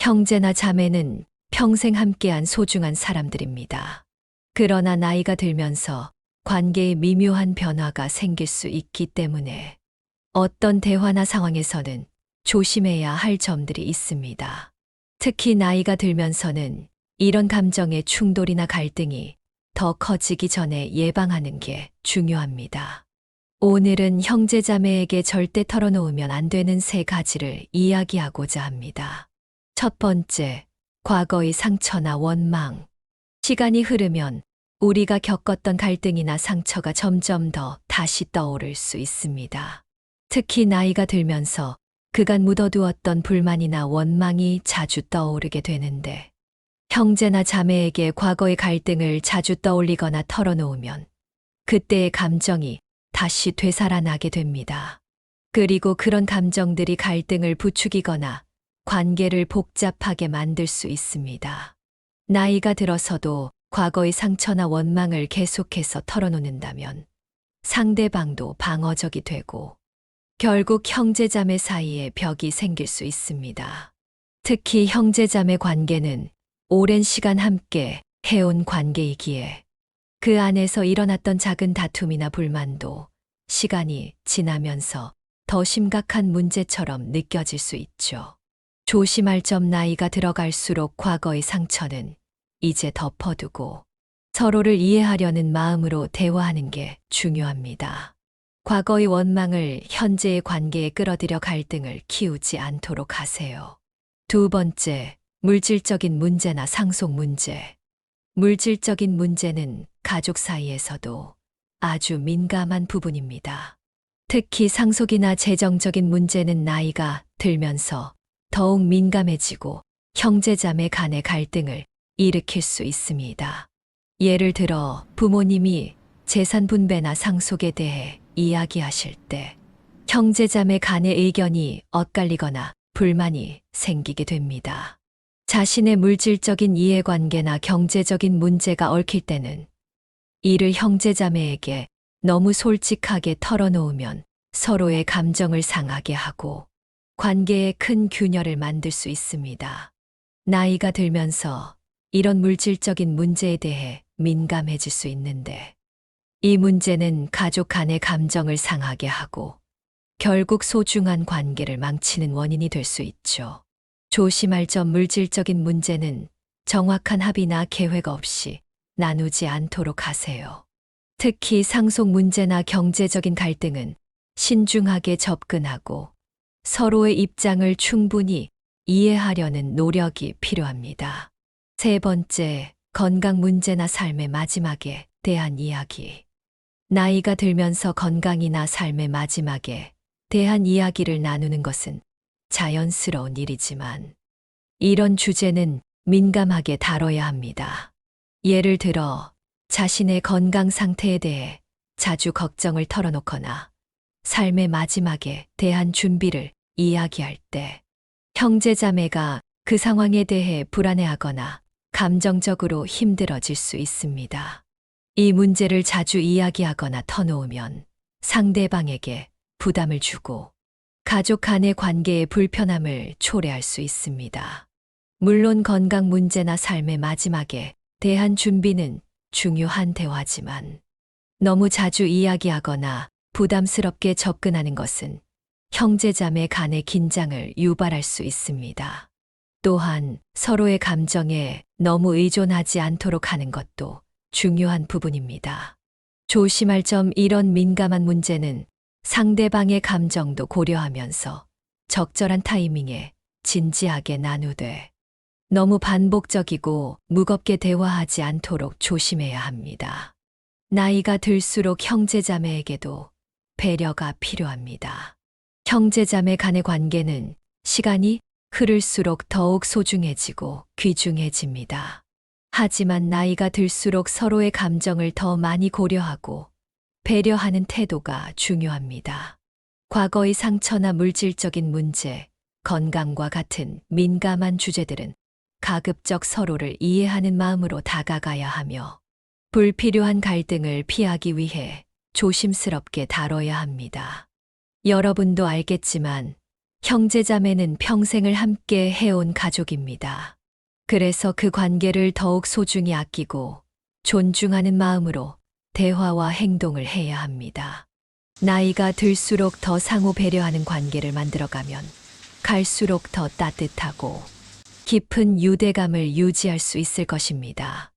형제나 자매는 평생 함께한 소중한 사람들입니다. 그러나 나이가 들면서 관계에 미묘한 변화가 생길 수 있기 때문에 어떤 대화나 상황에서는 조심해야 할 점들이 있습니다. 특히 나이가 들면서는 이런 감정의 충돌이나 갈등이 더 커지기 전에 예방하는 게 중요합니다. 오늘은 형제자매에게 절대 털어놓으면 안 되는 세 가지를 이야기하고자 합니다. 첫 번째, 과거의 상처나 원망. 시간이 흐르면 우리가 겪었던 갈등이나 상처가 점점 더 다시 떠오를 수 있습니다. 특히 나이가 들면서 그간 묻어두었던 불만이나 원망이 자주 떠오르게 되는데, 형제나 자매에게 과거의 갈등을 자주 떠올리거나 털어놓으면 그때의 감정이 다시 되살아나게 됩니다. 그리고 그런 감정들이 갈등을 부추기거나 관계를 복잡하게 만들 수 있습니다. 나이가 들어서도 과거의 상처나 원망을 계속해서 털어놓는다면 상대방도 방어적이 되고 결국 형제자매 사이에 벽이 생길 수 있습니다. 특히 형제자매 관계는 오랜 시간 함께 해온 관계이기에 그 안에서 일어났던 작은 다툼이나 불만도 시간이 지나면서 더 심각한 문제처럼 느껴질 수 있죠. 조심할 점, 나이가 들어갈수록 과거의 상처는 이제 덮어두고 서로를 이해하려는 마음으로 대화하는 게 중요합니다. 과거의 원망을 현재의 관계에 끌어들여 갈등을 키우지 않도록 하세요. 두 번째, 물질적인 문제나 상속 문제. 물질적인 문제는 가족 사이에서도 아주 민감한 부분입니다. 특히 상속이나 재정적인 문제는 나이가 들면서 더욱 민감해지고 형제자매 간의 갈등을 일으킬 수 있습니다. 예를 들어 부모님이 재산 분배나 상속에 대해 이야기하실 때 형제자매 간의 의견이 엇갈리거나 불만이 생기게 됩니다. 자신의 물질적인 이해관계나 경제적인 문제가 얽힐 때는 이를 형제자매에게 너무 솔직하게 털어놓으면 서로의 감정을 상하게 하고 관계에 큰 균열을 만들 수 있습니다. 나이가 들면서 이런 물질적인 문제에 대해 민감해질 수 있는데, 이 문제는 가족 간의 감정을 상하게 하고 결국 소중한 관계를 망치는 원인이 될 수 있죠. 조심할 점, 물질적인 문제는 정확한 합의나 계획 없이 나누지 않도록 하세요. 특히 상속 문제나 경제적인 갈등은 신중하게 접근하고 서로의 입장을 충분히 이해하려는 노력이 필요합니다. 세 번째, 건강 문제나 삶의 마지막에 대한 이야기. 나이가 들면서 건강이나 삶의 마지막에 대한 이야기를 나누는 것은 자연스러운 일이지만 이런 주제는 민감하게 다뤄야 합니다. 예를 들어 자신의 건강 상태에 대해 자주 걱정을 털어놓거나 삶의 마지막에 대한 준비를 이야기할 때 형제자매가 그 상황에 대해 불안해하거나 감정적으로 힘들어질 수 있습니다. 이 문제를 자주 이야기하거나 터놓으면 상대방에게 부담을 주고 가족 간의 관계의 불편함을 초래할 수 있습니다. 물론 건강 문제나 삶의 마지막에 대한 준비는 중요한 대화지만 너무 자주 이야기하거나 부담스럽게 접근하는 것은 형제자매 간의 긴장을 유발할 수 있습니다. 또한 서로의 감정에 너무 의존하지 않도록 하는 것도 중요한 부분입니다. 조심할 점, 이런 민감한 문제는 상대방의 감정도 고려하면서 적절한 타이밍에 진지하게 나누되 너무 반복적이고 무겁게 대화하지 않도록 조심해야 합니다. 나이가 들수록 형제자매에게도 배려가 필요합니다. 형제자매 간의 관계는 시간이 흐를수록 더욱 소중해지고 귀중해집니다. 하지만 나이가 들수록 서로의 감정을 더 많이 고려하고 배려하는 태도가 중요합니다. 과거의 상처나 물질적인 문제, 건강과 같은 민감한 주제들은 가급적 서로를 이해하는 마음으로 다가가야 하며 불필요한 갈등을 피하기 위해 조심스럽게 다뤄야 합니다. 여러분도 알겠지만 형제자매는 평생을 함께 해온 가족입니다. 그래서 그 관계를 더욱 소중히 아끼고 존중하는 마음으로 대화와 행동을 해야 합니다. 나이가 들수록 더 상호 배려하는 관계를 만들어가면 갈수록 더 따뜻하고 깊은 유대감을 유지할 수 있을 것입니다.